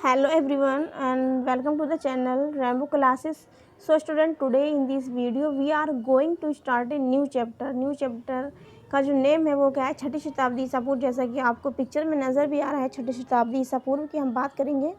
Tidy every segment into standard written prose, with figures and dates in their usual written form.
Hello everyone and welcome to the channel Rainbow Classes. So student, today in this video we are going to start a new chapter. New chapter का जो name है वो क्या है, छठी शताब्दी ईसा पूर्व। जैसा कि आपको पिक्चर में नज़र भी आ रहा है, छठी शताब्दी ईसा पूर्व की हम बात करेंगे।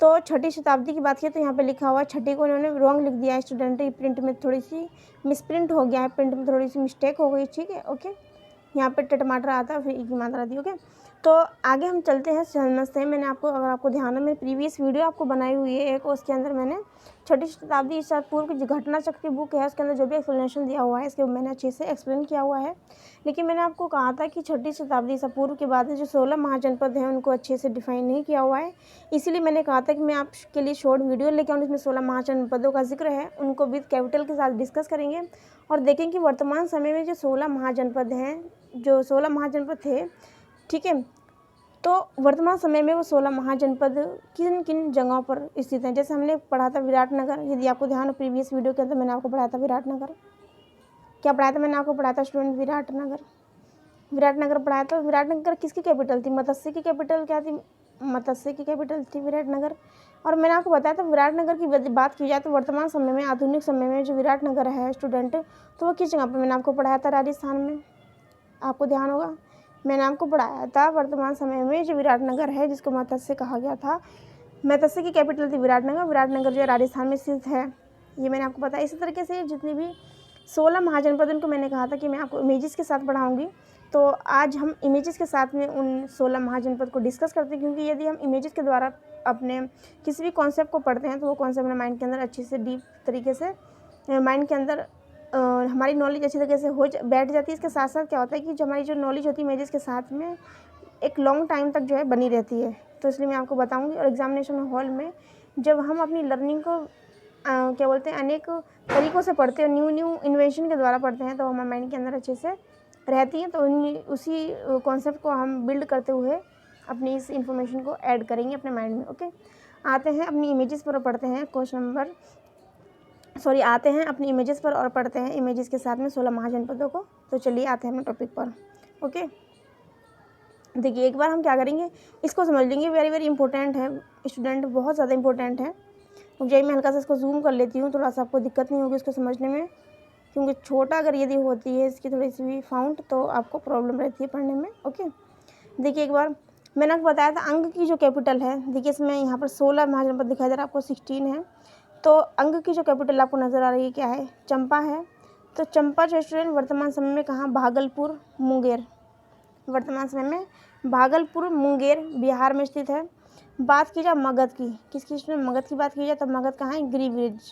तो छठी शताब्दी की बात की तो यहाँ पे लिखा हुआ है छठी को उन्होंने रॉन्ग लिख दिया है स्टूडेंट। प्रिंट में थोड़ी सी मिसप्रिंट हो गया है, प्रिंट में थोड़ी सी मिस्टेक हो गई, ठीक है। ओके, यहाँ पे टमाटर आता है, फिर ई की मात्रा दी। ओके, तो आगे हम चलते हैं, समझते हैं। मैंने आपको, अगर आपको ध्यान है, मेरी प्रीवियस वीडियो आपको बनाई हुई है एक, उसके अंदर मैंने छठी शताब्दी ईसा पूर्व की जो घटना चक्र बुक है उसके अंदर जो भी एक्सप्लेनेशन दिया हुआ है इसके मैंने अच्छे से एक्सप्लेन किया हुआ है। लेकिन मैंने आपको कहा था कि छठी शताब्दी ईसा पूर्व के बाद जो 16 महाजनपद हैं उनको अच्छे से डिफाइन नहीं किया हुआ है। इसीलिए मैंने कहा था कि मैं आपके लिए शॉर्ट वीडियो लेके आऊँ, इसमें 16 महाजनपदों का जिक्र है, उनको विद कैपिटल के साथ डिस्कस करेंगे और देखेंगे कि वर्तमान समय में जो 16 महाजनपद हैं, जो 16 महाजनपद थे, ठीक है, तो वर्तमान समय में वो 16 महाजनपद किन किन जगहों पर स्थित हैं। जैसे हमने पढ़ा था विराटनगर, यदि आपको ध्यान हो प्रीवियस वीडियो के अंदर मैंने आपको पढ़ाया था विराटनगर। क्या पढ़ाया था मैंने आपको? पढ़ाया था स्टूडेंट विराटनगर। विराटनगर पढ़ाया था। विराटनगर किसकी कैपिटल थी? मत्स्य की कैपिटल क्या थी? मत्स्य की कैपिटल थी विराटनगर। और मैंने आपको बताया था विराटनगर की बात की जाए तो वर्तमान समय में, आधुनिक समय में जो विराटनगर है स्टूडेंट, तो वो किस जगह पर मैंने आपको पढ़ाया था? राजस्थान में। आपको ध्यान होगा, मैंने आपको पढ़ाया था वर्तमान समय में जो विराटनगर है जिसको मत्स्य कहा गया था, मत्स्य की कैपिटल थी विराटनगर। विराटनगर जो है राजस्थान में स्थित है, ये मैंने आपको बताया। इसी तरीके से जितनी भी 16 महाजनपद उनको मैंने कहा था कि मैं आपको इमेजेस के साथ पढ़ाऊँगी। तो आज हम इमेजेस के साथ में उन 16 महाजनपद को डिस्कस करते हैं, क्योंकि यदि हम इमेजेस के द्वारा अपने किसी भी कॉन्सेप्ट को पढ़ते हैं तो वो कॉन्सेप्ट अपने माइंड के अंदर अच्छे से डीप तरीके से माइंड के अंदर हमारी नॉलेज अच्छी तरीके से बैठ जाती है। इसके साथ साथ क्या होता है कि जो हमारी जो नॉलेज होती है इमेजेस के साथ में एक लॉन्ग टाइम तक जो है बनी रहती है। तो इसलिए मैं आपको बताऊंगी। और एग्जामिनेशन हॉल में जब हम अपनी लर्निंग को क्या बोलते हैं, अनेक तरीक़ों से पढ़ते हैं, न्यू इन्वेंशन के द्वारा पढ़ते हैं, तो हमारे माइंड के अंदर अच्छे से रहती हैं। तो उसी कॉन्सेप्ट को हम बिल्ड करते हुए अपनी इस इंफॉर्मेशन को ऐड करेंगे अपने माइंड में। ओके, आते हैं अपनी इमेजेस पर, पढ़ते हैं आते हैं अपनी इमेजेस पर और पढ़ते हैं इमेजेस के साथ में 16 महाजनपदों को। तो चलिए आते हैं अपने टॉपिक पर। ओके, देखिए एक बार हम क्या करेंगे, इसको समझ लेंगे। वेरी वेरी इंपॉर्टेंट है स्टूडेंट, बहुत ज़्यादा इंपॉर्टेंट है। मुझे मैं हल्का सा इसको जूम कर लेती हूँ, थोड़ा सा आपको दिक्कत नहीं होगी इसको समझने में, क्योंकि छोटा अगर यदि होती है इसकी थोड़ी सी भी फाउंट तो आपको प्रॉब्लम रहती है पढ़ने में। ओके, देखिए एक बार मैंने आपको बताया था अंग की जो कैपिटल है, देखिए इसमें यहाँ पर 16 महाजनपद दिखाई दे रहा है, आपको 16 है। तो अंग की जो कैपिटल आपको नज़र आ रही है क्या है? चंपा है। तो चंपा जो स्टूडेंट वर्तमान समय में कहाँ? भागलपुर, मुंगेर। वर्तमान समय में भागलपुर, मुंगेर बिहार में स्थित है। बात की जाए मगध की, किसकी स्टूडेंट? मगध की बात की जाए तो मगध कहाँ है? गिरिव्रज।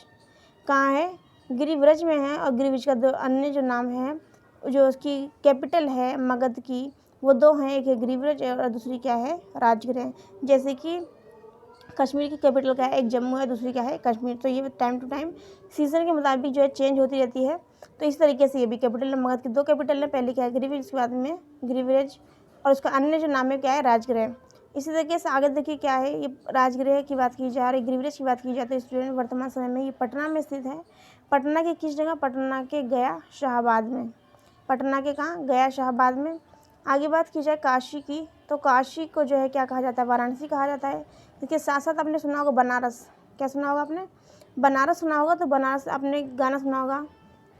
कहाँ है? गिरिव्रज में है। और गिरिव्रज का दो अन्य जो नाम है, जो उसकी कैपिटल है मगध की, वो दो हैं, एक है गिरिव्रज और दूसरी क्या है? राजगृह। जैसे कि कश्मीर की कैपिटल क्या है? एक जम्मू है, दूसरी क्या है? कश्मीर। तो ये टाइम टू टाइम सीजन के मुताबिक जो है चेंज होती रहती है। तो इस तरीके से ये भी कैपिटल है। मगध की दो कैपिटल है, पहली क्या है? गिरिव्रज, उसके बाद में गिरिव्रज, और उसका अन्य जो नाम है क्या है? राजगृह। इसी तरीके से आगे देखिए क्या है, ये राजगृह की बात की जा रही, गिरिव्रज की बात की जाती है स्टूडेंट। वर्तमान समय में ये पटना में स्थित है। पटना के किस जगह? पटना के गया शाहाबाद में। पटना के कहाँ? गया शाहाबाद में। आगे बात की जाए काशी की, तो काशी को जो है क्या कहा जाता है? वाराणसी कहा जाता है। इसके साथ साथ आपने सुना होगा बनारस। क्या सुना होगा आपने? बनारस सुना होगा। तो बनारस आपने गाना सुना होगा,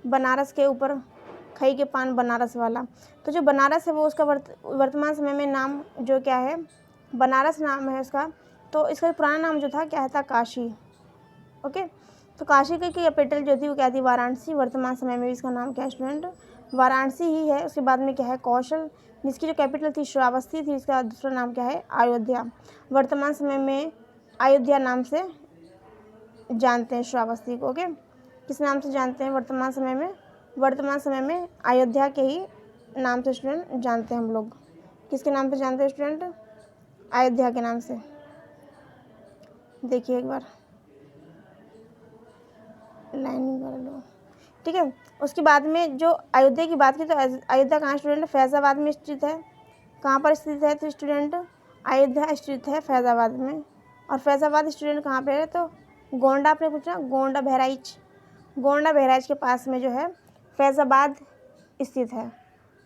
बनारस के ऊपर खई के पान बनारस वाला। तो जो बनारस है वो उसका वर्तमान समय में नाम जो क्या है? बनारस नाम है उसका। तो इसका पुराना नाम जो था क्या था? काशी। ओके, तो काशी की कैपिटल जो थी वो क्या थी? वाराणसी। वर्तमान समय में इसका नाम क्या है स्टूडेंट? वाराणसी ही है। उसके बाद में क्या है? कौशल, जिसकी जो कैपिटल थी श्रावस्ती थी, इसका दूसरा नाम क्या है? अयोध्या। वर्तमान समय में अयोध्या नाम से जानते हैं श्रावस्ती को। ओके, किस नाम से जानते हैं वर्तमान समय में? वर्तमान समय में अयोध्या के ही नाम से स्टूडेंट जानते हैं हम लोग। किसके नाम से जानते हैं स्टूडेंट? अयोध्या के नाम से। देखिए एक बार लाइनिंग कर लो, ठीक है। उसके बाद में जो अयोध्या की बात की तो अयोध्या कहाँ स्टूडेंट? फैज़ाबाद में स्थित है। कहाँ पर स्थित है तो स्टूडेंट? अयोध्या स्थित है फैज़ाबाद में। और फैज़ाबाद स्टूडेंट कहाँ पे है? तो गोंडा, आपने पूछा गोंडा बहराइच, गोंडा बहराइच के पास में जो है फैज़ाबाद स्थित है।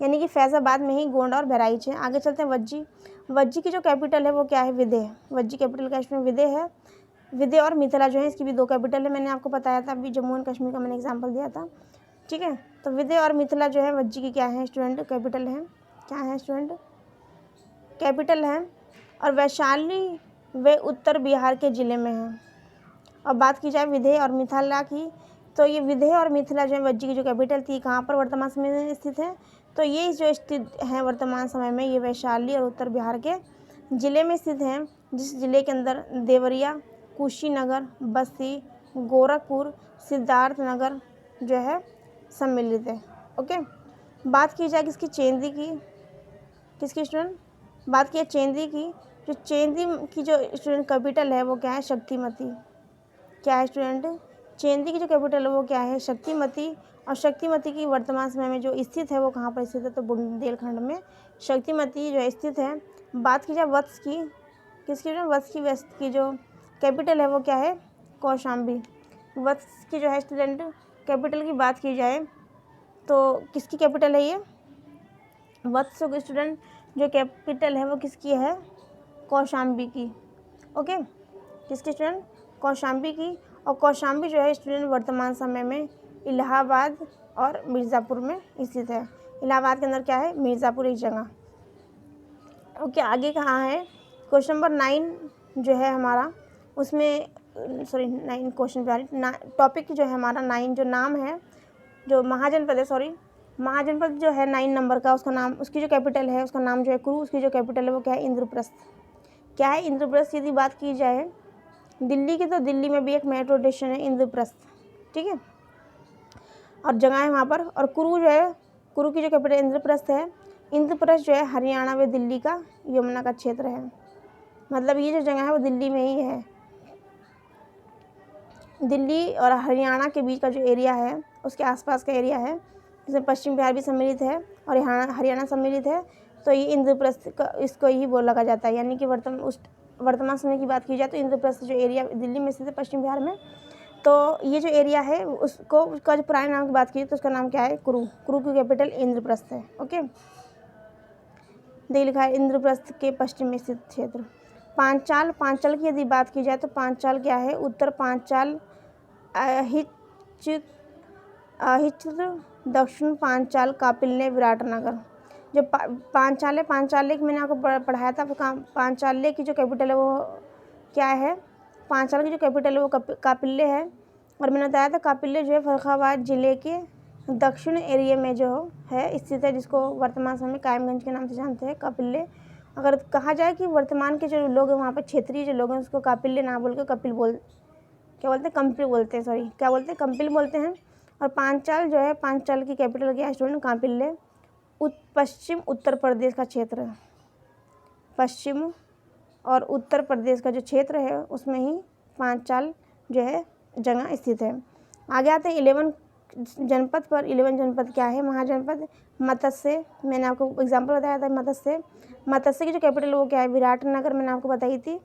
यानी कि फैज़ाबाद में ही गोंडा और बहराइच है। आगे चलते हैं वज्जी। वज्जी की जो कैपिटल है वो क्या है, विदेह। वज्जी कैपिटल क्या है, विदेह है। विदेह और मिथिला जो है इसकी भी 2 कैपिटल है, मैंने आपको बताया था अभी, जम्मू एंड कश्मीर का मैंने एग्जाम्पल दिया था, ठीक है। तो विदेह और मिथिला जो है वज्जी की क्या है स्टूडेंट, कैपिटल है। क्या है स्टूडेंट, कैपिटल है। और वैशाली वे उत्तर बिहार के ज़िले में है। अब बात की जाए विदेह और मिथिला की, तो ये विदेह और मिथिला जो है वज्जी की जो कैपिटल थी कहाँ पर वर्तमान समय में स्थित है, तो ये जो स्थित है वर्तमान समय में ये वैशाली और उत्तर बिहार के ज़िले में स्थित हैं, जिस ज़िले के अंदर देवरिया, कुशीनगर, बस्ती, गोरखपुर, सिद्धार्थनगर जो है सम्मिलित है। ओके, बात की जाए किसकी, चेंदी की, किसकी स्टूडेंट, बात की चेंदी की, जो चेंदी की जो स्टूडेंट कैपिटल है वो क्या है, शक्तिमती। क्या है स्टूडेंट, चेंदी की जो कैपिटल है वो क्या है, शक्तिमती। और शक्तिमती की वर्तमान समय में जो स्थित है वो कहाँ पर स्थित है, तो बुंदेलखंड में शक्तिमती जो है स्थित है। बात की जाए वत्स की, किसकी, वत्स की जो कैपिटल है वो क्या है, कौशाम्बी। वत्स की जो है स्टूडेंट कैपिटल की बात की जाए तो किसकी कैपिटल है ये, वत्स की स्टूडेंट जो कैपिटल है वो किसकी है, कौशाम्बी की। ओके, किसकी स्टूडेंट, कौशाम्बी की। और कौशाम्बी जो है स्टूडेंट वर्तमान समय में इलाहाबाद और मिर्ज़ापुर में स्थित है। इलाहाबाद के अंदर क्या है, मिर्ज़ापुर एक जगह। ओके, आगे कहाँ है, क्वेश्चन नंबर 9 जो है हमारा, उसमें 9 क्वेश्चन टॉपिक जो है हमारा 9 जो नाम है, जो महाजनपद है, महाजनपद जो है 9 नंबर का, उसका नाम, उसकी जो कैपिटल है उसका नाम जो है कुरु, उसकी जो कैपिटल है वो क्या है, इंद्रप्रस्थ। क्या है, इंद्रप्रस्थ। यदि बात की जाए दिल्ली की, तो दिल्ली में भी एक मेट्रो स्टेशन है इंद्रप्रस्थ, ठीक है, और जगह है वहाँ पर। और कुरु जो है, कुरु की जो कैपिटल इंद्रप्रस्थ है। इंद्रप्रस्थ जो है हरियाणा व दिल्ली का यमुना का क्षेत्र है, मतलब ये जो जगह है वो दिल्ली में ही है। दिल्ली और हरियाणा के बीच का जो एरिया है उसके आसपास का एरिया है, जिसमें पश्चिम बिहार भी सम्मिलित है और हरियाणा सम्मिलित है। तो ये इंद्रप्रस्थ का, इसको ही लगा जाता है, यानी कि वर्तमान समय की बात की जाए तो इंद्रप्रस्थ जो एरिया दिल्ली में स्थित है पश्चिम बिहार में, तो ये जो एरिया है उसको, उसका जो पुराने नाम की बात की तो उसका नाम क्या है, कुरु। कुरु की कैपिटल इंद्रप्रस्थ है। ओके, देखिए लिखा है इंद्रप्रस्थ के पश्चिम में स्थित क्षेत्र। पांचाल, पांचाल की यदि बात की जाए तो पांचाल क्या है, उत्तर पांचाल, अहिच्छत्र, दक्षिण पांचाल, कापिल्य, विराटनगर। जो पांचाल्य, पांचाल्य की मैंने आपको पढ़ाया था, पांचाल्य की जो कैपिटल है वो क्या है, पांचाल की जो कैपिटल है वो कापिल्य है। और मैंने बताया था कापिल्य जो है फर्रुखाबाद जिले के दक्षिण एरिया में जो है स्थित है, जिसको वर्तमान समय में कायमगंज के नाम से जानते हैं, कापिल्य। अगर कहा जाए कि वर्तमान के जो लोग हैं वहाँ पर क्षेत्रीय जो लोग हैं उसको कापिल्य ना बोल के कंपिल कंपिल बोलते हैं, क्या बोलते हैं, कंपिल बोलते हैं। और पांचाल जो है, पांचाल की कैपिटल क्या है स्टूडेंट, कापिल्य। पश्चिम उत्तर प्रदेश का क्षेत्र है, पश्चिम और उत्तर प्रदेश का जो क्षेत्र है उसमें ही पांचाल जो है जगह स्थित है। आगे आते हैं 11 जनपद पर। 11 जनपद क्या है, महाजनपद। मत्स्य, मैंने आपको एग्जांपल बताया था मत्स्य। मत्स्य की जो कैपिटल वो क्या है, विराटनगर, मैंने आपको बताई थी,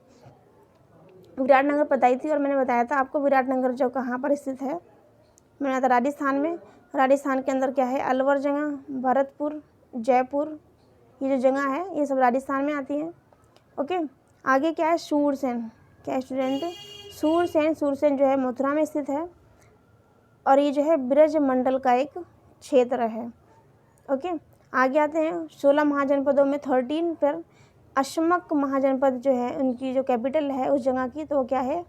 विराटनगर बताई थी। और मैंने बताया था आपको विराटनगर जो कहाँ पर स्थित है, मैंने बताया था राजस्थान में। राजस्थान के अंदर क्या है, अलवर जगह, भरतपुर, जयपुर, ये जो जगह है ये सब राजस्थान में आती हैं। ओके, आगे क्या है, सूरसेन। क्या है स्टूडेंट, सूरसेन। सूरसेन जो है मथुरा में स्थित है और ये जो है ब्रज मंडल का एक क्षेत्र है। ओके, आगे आते हैं 16 महाजनपदों में 13 पर अशमक महाजनपद जो है उनकी जो कैपिटल है उस जगह की, तो वो क्या है,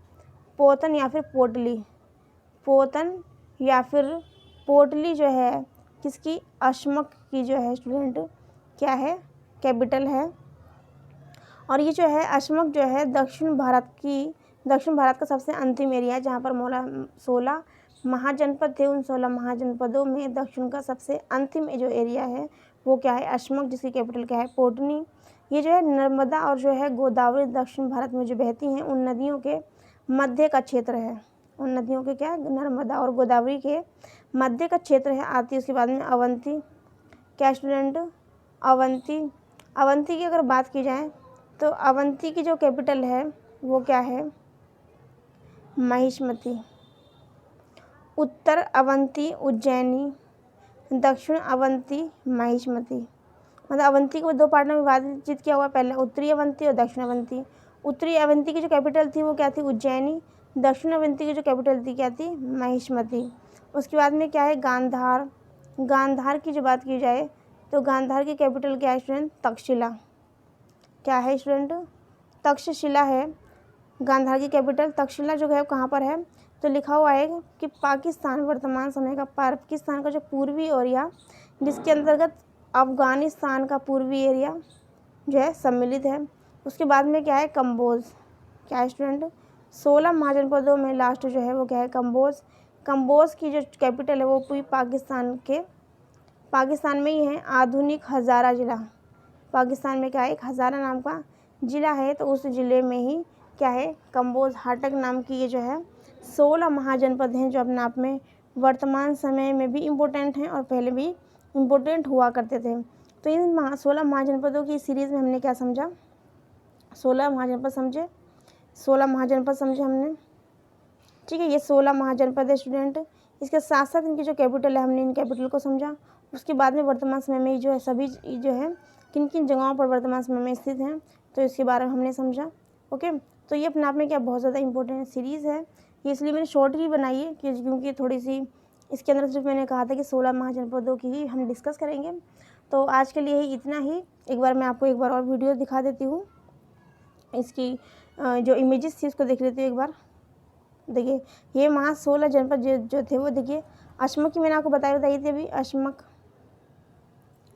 पोतन या फिर पोटली। पोतन या फिर पोटली जो है किसकी, अशमक की जो है स्टूडेंट क्या है, कैपिटल है। और ये जो है अशमक जो है दक्षिण भारत का सबसे अंतिम एरिया है, जहाँ पर 16 महाजनपद थे। उन 16 महाजनपदों में दक्षिण का सबसे अंतिम जो एरिया है वो क्या है, अशमक, जिसकी कैपिटल क्या है, पोटनी। ये जो है नर्मदा और जो है गोदावरी दक्षिण भारत में जो बहती हैं उन नदियों के मध्य का क्षेत्र है। उन नदियों के क्या है, नर्मदा और गोदावरी के मध्य का क्षेत्र है आती है। उसके बाद में अवंती। क्या स्टूडेंट, अवंती। अवंती की अगर बात की जाए तो अवंती की जो कैपिटल है वो क्या है, महिष्मती। उत्तर अवंती उज्जैनी, दक्षिण अवंती महिष्मती। मतलब अवंती को 2 पार्ट में विभाजित किया हुआ। पहले उत्तरी अवंती और दक्षिण अवंती। उत्तरी अवंती की जो कैपिटल थी वो क्या थी, उज्जैनी। दक्षिण अवंती की जो कैपिटल थी क्या थी, महिष्मती। उसके बाद में क्या है, गांधार। गांधार की जो बात की जाए तो गांधार की कैपिटल क्या है स्टूडेंट, तक्षशिला। क्या है स्टूडेंट, तक्षशिला है गांधार की कैपिटल। तक्षशिला जो है कहाँ पर है, तो लिखा हुआ है कि पाकिस्तान, वर्तमान समय का पाकिस्तान का जो पूर्वी एरिया जिसके अंतर्गत अफ़गानिस्तान का पूर्वी एरिया जो है सम्मिलित है। उसके बाद में क्या है, कंबोज। क्या है स्टूडेंट, 16 महाजनपदों में लास्ट जो है वो क्या है, कंबोज। कंबोज की जो कैपिटल है वो पूरी पाकिस्तान में ही है। आधुनिक हज़ारा ज़िला, पाकिस्तान में क्या है, एक हज़ारा नाम का ज़िला है, तो उस ज़िले में ही क्या है, कंबोज हाटक नाम की ये जो है 16 महाजनपद हैं, जो अपने आप में वर्तमान समय में भी इम्पोर्टेंट हैं और पहले भी इम्पोर्टेंट हुआ करते थे। तो इन 16 महाजनपदों की सीरीज़ में हमने क्या समझा, 16 महाजनपद समझे, 16 महाजनपद समझे हमने। ठीक है, ये 16 महाजनपद है स्टूडेंट। इसके साथ साथ इनकी जो कैपिटल है हमने इन कैपिटल को समझा। उसके बाद में वर्तमान समय में जो है सभी जो है किन किन जगहों पर वर्तमान समय में स्थित हैं, तो इसके बारे में हमने समझा। ओके, तो ये अपने आप में क्या बहुत ज़्यादा इंपॉर्टेंट सीरीज़ है। ये इसलिए मैंने शॉर्ट ही बनाई है क्योंकि थोड़ी सी इसके अंदर सिर्फ मैंने कहा था कि 16 महाजनपदों की ही हम डिस्कस करेंगे। तो आज के लिए ही इतना ही। एक बार मैं आपको एक बार और वीडियो दिखा देती हूँ। इसकी जो इमेजेस थी उसको देख लेती हूँ एक बार। देखिए, ये 16 जनपद जो थे वो देखिए। अशमक की मैंने आपको बताई थी अभी, अशमक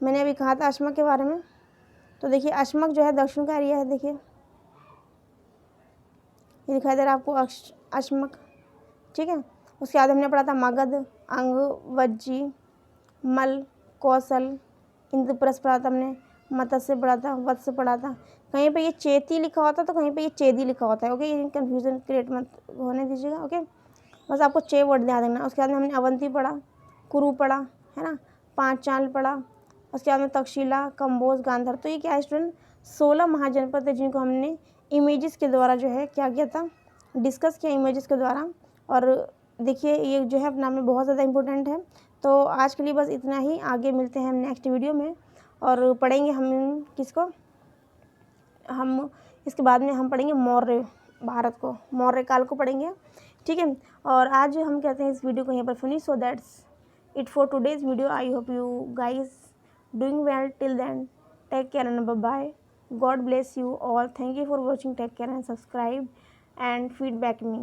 मैंने अभी कहा था अशमक के बारे में। तो देखिए अशमक जो है दक्षिण का एरिया है। देखिए ये दिखाई दे रहा है आपको अशमक। ठीक है, उसके बाद हमने पढ़ा था मगध, अंग, वज्जी, मल, कौशल, इंद्रप्रस्थ पढ़ा था हमने, मत्स्य पढ़ा था, वत्स पढ़ा था। कहीं पे ये चेती लिखा होता है तो कहीं पे ये चेदी लिखा होता है। ओके, ये कन्फ्यूज़न क्रिएट मत होने दीजिएगा। ओके, बस आपको 6 वर्ड ध्यान देना। उसके बाद में हमने अवंती पढ़ा, कुरु पढ़ा, है ना, पांचाल पढ़ा। उसके बाद में तक्षशिला, कंबोज, गांधार। तो ये क्या है स्टूडेंट, 16 महाजनपद है जिनको हमने इमेजेस के द्वारा जो है क्या किया था, डिस्कस किया इमेजेस के द्वारा। और देखिए ये जो है अपना में बहुत ज़्यादा इंपॉर्टेंट है। तो आज के लिए बस इतना ही। आगे मिलते हैं हम नेक्स्ट वीडियो में और पढ़ेंगे हम किसको, हम इसके बाद में हम पढ़ेंगे मौर्य भारत को, मौर्य काल को पढ़ेंगे। ठीक है, और आज हम कहते हैं इस वीडियो को यहीं पर finish. So that's it for today's video. I hope you guys doing well till then. Take care and bye bye. God bless you all. Thank you for watching. Take care and subscribe and feedback me.